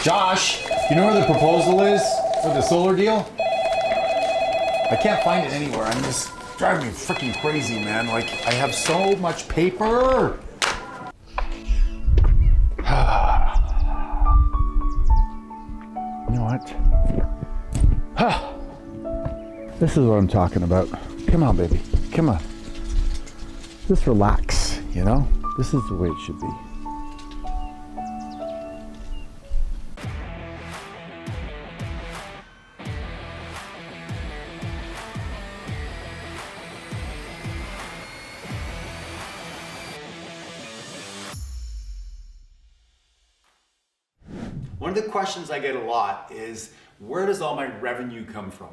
Josh, you know where the proposal is for the solar deal? I can't find it anywhere. I'm just driving me freaking crazy, man. Like, I have so much paper. You know what? This is what I'm talking about. Come on, baby. Come on. Just relax, you know? This is the way it should be. One of the questions I get a lot is, where does all my revenue come from?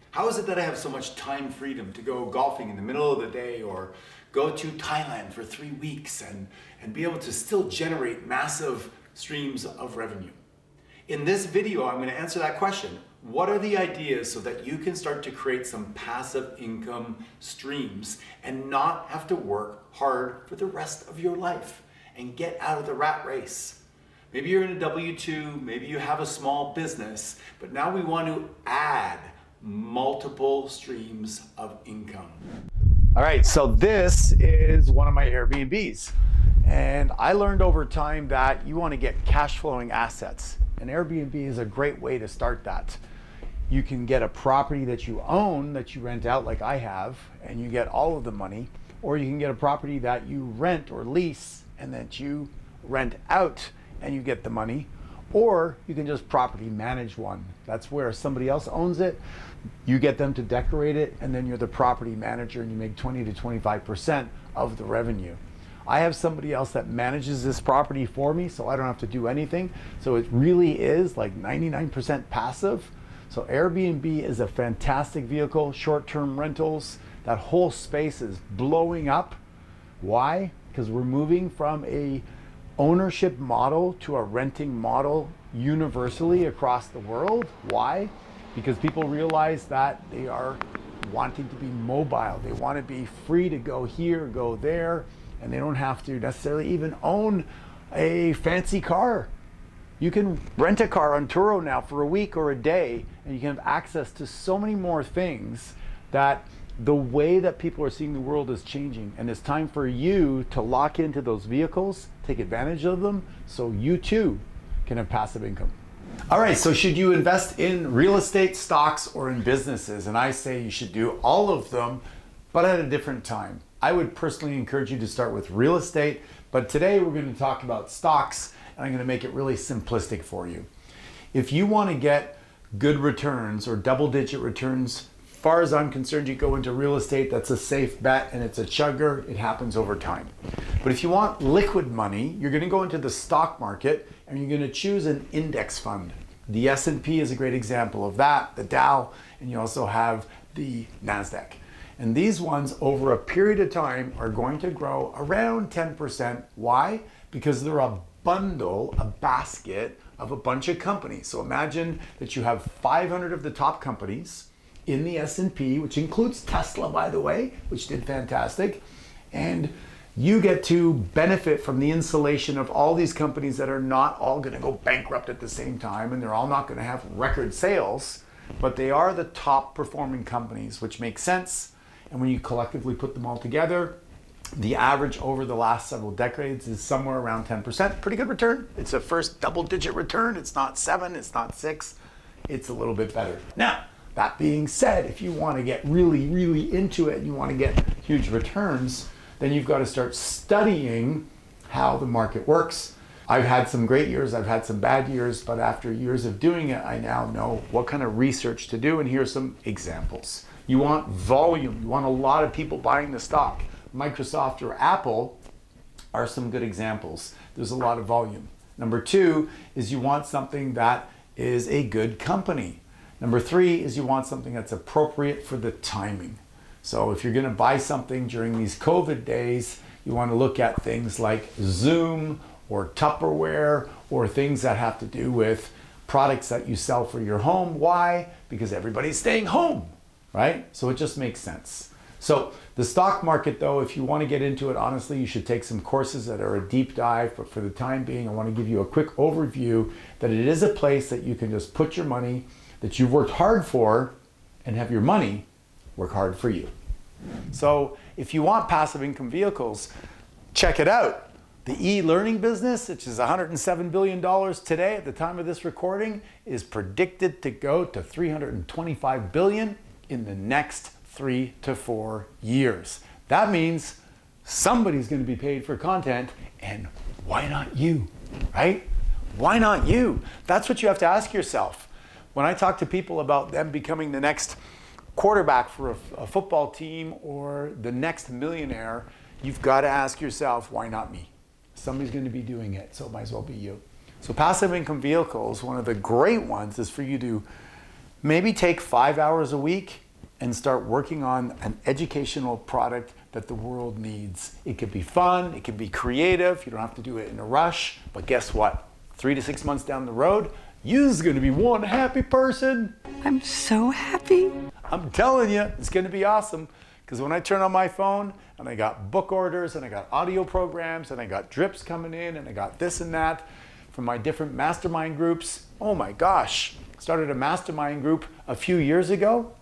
How is it that I have so much time freedom to go golfing in the middle of the day or go to Thailand for 3 weeks and be able to still generate massive streams of revenue? In this video, I'm going to answer that question. What are the ideas so that you can start to create some passive income streams and not have to work hard for the rest of your life and get out of the rat race? Maybe you're in a W-2, maybe you have a small business, but now we want to add multiple streams of income. All right, so this is one of my Airbnbs. And I learned over time that you want to get cash flowing assets. And Airbnb is a great way to start that. You can get a property that you own that you rent out like I have, and you get all of the money, or you can get a property that you rent or lease and that you rent out and you get the money, or you can just property manage one. That's where somebody else owns it, you get them to decorate it, and then you're the property manager and you make 20 to 25% of the revenue. I have somebody else that manages this property for me, so I don't have to do anything. So it really is like 99% passive. So Airbnb is a fantastic vehicle, short-term rentals. That whole space is blowing up. Why? Because we're moving from a ownership model to a renting model universally across the world. Why? Because people realize that they are wanting to be mobile. They want to be free to go here, go there, and they don't have to necessarily even own a fancy car. You can rent a car on Turo now for a week or a day, and you can have access to so many more things that the way that people are seeing the world is changing, and it's time for you to lock into those vehicles, take advantage of them, so you too can have passive income. All right, so should you invest in real estate, stocks, or in businesses? And I say you should do all of them, but at a different time. I would personally encourage you to start with real estate, but today we're going to talk about stocks, and I'm going to make it really simplistic for you. If you want to get good returns or double-digit returns, as far as I'm concerned, you go into real estate. That's a safe bet and it's a chugger. It happens over time. But if you want liquid money, you're going to go into the stock market and you're going to choose an index fund. The S&P is a great example of that, the Dow, and you also have the NASDAQ. And these ones over a period of time are going to grow around 10%. Why? Because they're a bundle, a basket of a bunch of companies. So imagine that you have 500 of the top companies in the S&P, which includes Tesla, by the way, which did fantastic. And you get to benefit from the insulation of all these companies that are not all going to go bankrupt at the same time, and they're all not going to have record sales, but they are the top performing companies, which makes sense. And when you collectively put them all together, the average over the last several decades is somewhere around 10%. Pretty good return. It's a first double-digit return. It's not 7, it's not 6. It's a little bit better. Now, that being said, if you want to get really, really into it and you want to get huge returns, then you've got to start studying how the market works. I've had some great years, I've had some bad years, but after years of doing it, I now know what kind of research to do, and here's some examples. You want volume, you want a lot of people buying the stock. Microsoft or Apple are some good examples. There's a lot of volume. Number 2 is you want something that is a good company. Number 3 is you want something that's appropriate for the timing. So if you're going to buy something during these COVID days, you want to look at things like Zoom or Tupperware or things that have to do with products that you sell for your home. Why? Because everybody's staying home, right? So it just makes sense. So the stock market, though, if you want to get into it, honestly, you should take some courses that are a deep dive. But for the time being, I want to give you a quick overview that it is a place that you can just put your money that you've worked hard for and have your money work hard for you. So if you want passive income vehicles, check it out. The e-learning business, which is $107 billion today at the time of this recording, is predicted to go to $325 billion in the next 3 to 4 years. That means somebody's going to be paid for content, and why not you, right? Why not you? That's what you have to ask yourself. When I talk to people about them becoming the next quarterback for a football team or the next millionaire, you've got to ask yourself, why not me? Somebody's going to be doing it, so it might as well be you. So passive income vehicles, one of the great ones is for you to maybe take 5 hours a week and start working on an educational product that the world needs. It could be fun, it could be creative, you don't have to do it in a rush, but guess what? 3 to 6 months down the road, you's gonna be one happy person. I'm so happy. I'm telling you, it's gonna be awesome. Because when I turn on my phone and I got book orders and I got audio programs and I got drips coming in and I got this and that from my different mastermind groups, oh my gosh, started a mastermind group a few years ago.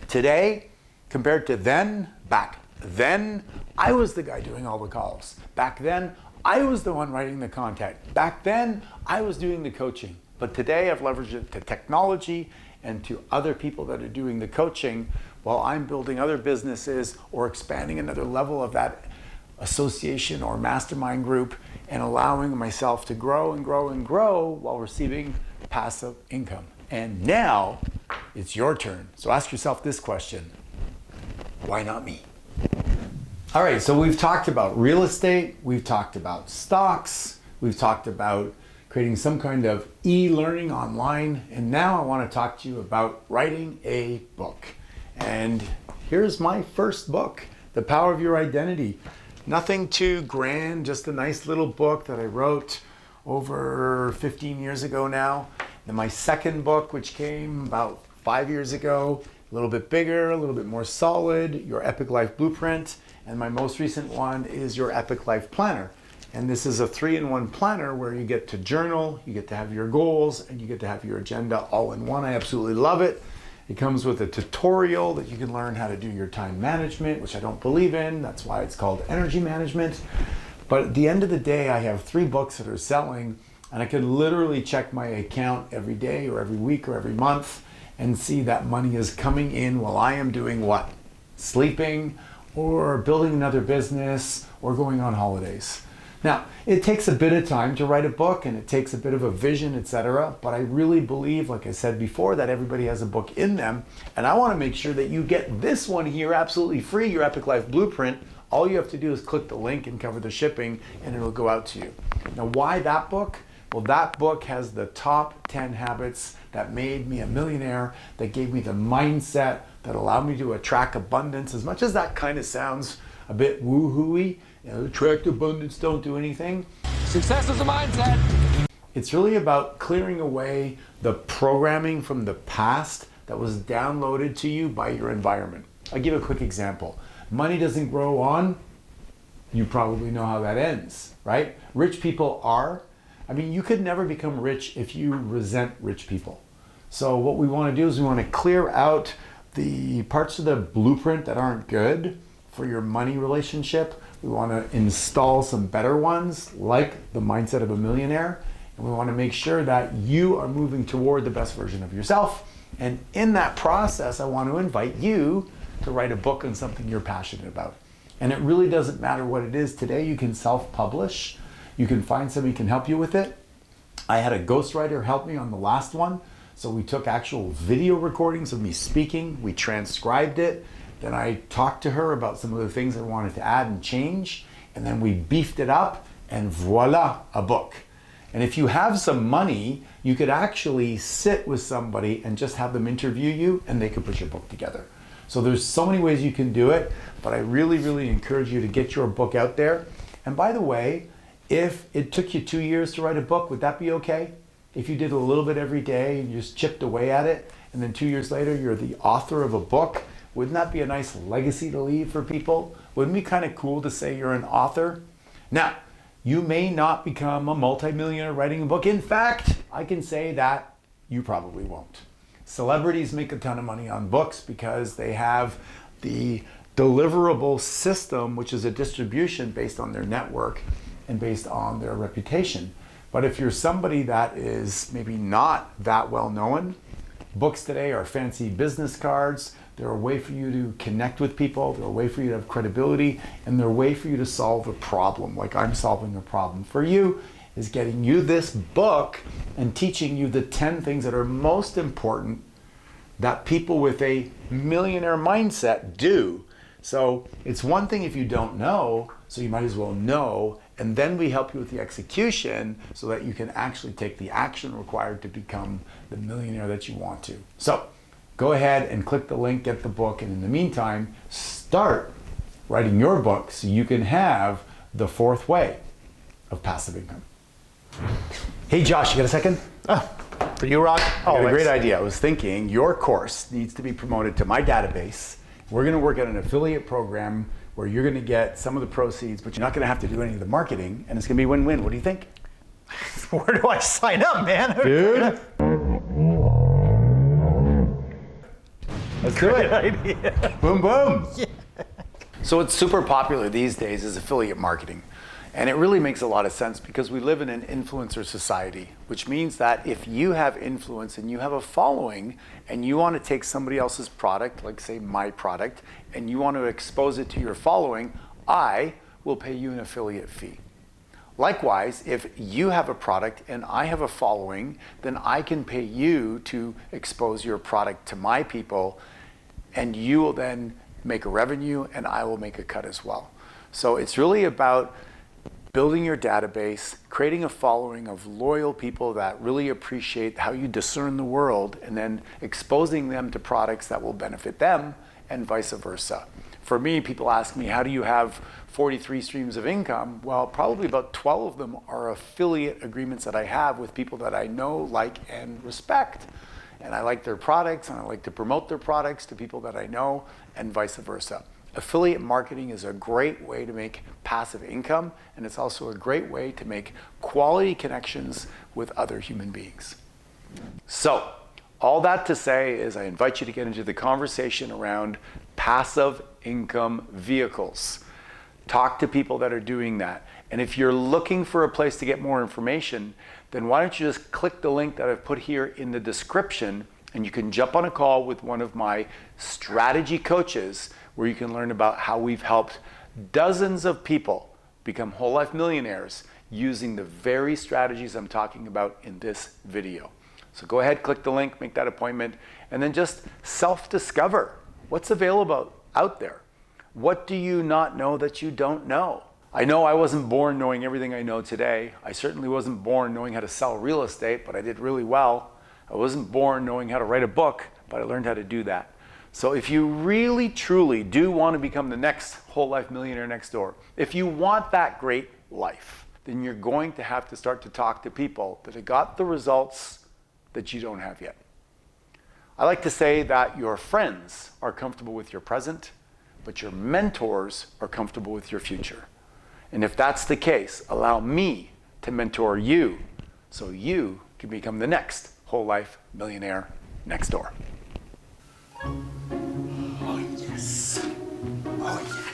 Today, compared to then, back then, I was the guy doing all the calls. Back then, I was the one writing the content. Back then, I was doing the coaching. But today, I've leveraged it to technology and to other people that are doing the coaching while I'm building other businesses or expanding another level of that association or mastermind group and allowing myself to grow and grow and grow while receiving passive income. And now it's your turn. So ask yourself this question: why not me? All right, so we've talked about real estate, we've talked about stocks, we've talked about creating some kind of e-learning online, and now I want to talk to you about writing a book. And here's my first book, The Power of Your Identity. Nothing too grand, just a nice little book that I wrote over 15 years ago now. Then my second book, which came about 5 years ago, a little bit bigger, a little bit more solid, Your Epic Life Blueprint. And my most recent one is Your Epic Life Planner. And this is a 3-in-1 planner where you get to journal, you get to have your goals, and you get to have your agenda all in one. I absolutely love it. It comes with a tutorial that you can learn how to do your time management, which I don't believe in. That's why it's called energy management. But at the end of the day, I have 3 books that are selling, and I can literally check my account every day or every week or every month and see that money is coming in while I am doing what? Sleeping or building another business or going on holidays. Now, it takes a bit of time to write a book and it takes a bit of a vision, etc. But I really believe, like I said before, that everybody has a book in them. And I want to make sure that you get this one here absolutely free, Your Epic Life Blueprint. All you have to do is click the link and cover the shipping and it'll go out to you. Now, why that book? Well, that book has the top 10 habits that made me a millionaire, that gave me the mindset that allowed me to attract abundance. As much as that kind of sounds a bit woo-hooey, attract abundance, don't do anything. Success is a mindset. It's really about clearing away the programming from the past that was downloaded to you by your environment. I'll give a quick example. Money doesn't grow on, you probably know how that ends, right? Rich people are. You could never become rich if you resent rich people. So what we want to do is we want to clear out the parts of the blueprint that aren't good for your money relationship. We want to install some better ones, like the mindset of a millionaire. And we want to make sure that you are moving toward the best version of yourself. And in that process, I want to invite you to write a book on something you're passionate about. And it really doesn't matter what it is. Today, you can self-publish. You can find somebody who can help you with it. I had a ghostwriter help me on the last one. So we took actual video recordings of me speaking. We transcribed it. Then I talked to her about some of the things I wanted to add and change. And then we beefed it up and voila, a book. And if you have some money, you could actually sit with somebody and just have them interview you and they could put your book together. So there's so many ways you can do it, but I really, really encourage you to get your book out there. And by the way, if it took you 2 years to write a book, would that be okay? If you did a little bit every day and you just chipped away at it, and then 2 years later, you're the author of a book, Wouldn't that be a nice legacy to leave for people? Wouldn't it be kind of cool to say you're an author? Now, you may not become a multimillionaire writing a book. In fact, I can say that you probably won't. Celebrities make a ton of money on books because they have the deliverable system, which is a distribution based on their network and based on their reputation. But if you're somebody that is maybe not that well known, books today are fancy business cards. They're a way for you to connect with people. They're a way for you to have credibility, and they're a way for you to solve a problem. Like I'm solving a problem for you is getting you this book and teaching you the 10 things that are most important that people with a millionaire mindset do. So it's one thing if you don't know, so you might as well know, and then we help you with the execution so that you can actually take the action required to become the millionaire that you want to. So go ahead and click the link, get the book, and in the meantime, start writing your book so you can have the fourth way of passive income. Hey Josh, you got a second? For you, Rock? I got a great idea. I was thinking your course needs to be promoted to my database. We're going to work on an affiliate program where you're going to get some of the proceeds, but you're not going to have to do any of the marketing, and it's going to be win-win. What do you think? Where do I sign up, man? Dude. Let's do it. Idea. Boom, boom. Yeah. So what's super popular these days is affiliate marketing. And it really makes a lot of sense because we live in an influencer society, which means that if you have influence and you have a following and you want to take somebody else's product, like say my product, and you want to expose it to your following, I will pay you an affiliate fee. Likewise, if you have a product and I have a following, then I can pay you to expose your product to my people, and you will then make a revenue and I will make a cut as well. So it's really about building your database, creating a following of loyal people that really appreciate how you discern the world, and then exposing them to products that will benefit them and vice versa. For me, people ask me, how do you have 43 streams of income? Well, probably about 12 of them are affiliate agreements that I have with people that I know, like, and respect. And I like their products, and I like to promote their products to people that I know, and vice versa. Affiliate marketing is a great way to make passive income, and it's also a great way to make quality connections with other human beings. So, all that to say is I invite you to get into the conversation around passive income vehicles. Talk to people that are doing that. And if you're looking for a place to get more information, then why don't you just click the link that I've put here in the description, and you can jump on a call with one of my strategy coaches where you can learn about how we've helped dozens of people become whole life millionaires using the very strategies I'm talking about in this video. So go ahead, click the link, make that appointment, and then just self-discover what's available out there. What do you not know that you don't know? I know I wasn't born knowing everything I know today. I certainly wasn't born knowing how to sell real estate, but I did really well. I wasn't born knowing how to write a book, but I learned how to do that. So if you really, truly do want to become the next whole life millionaire next door, if you want that great life, then you're going to have to start to talk to people that have got the results that you don't have yet. I like to say that your friends are comfortable with your present, but your mentors are comfortable with your future. And if that's the case, allow me to mentor you so you can become the next whole life millionaire next door. Oh yes. Oh yes.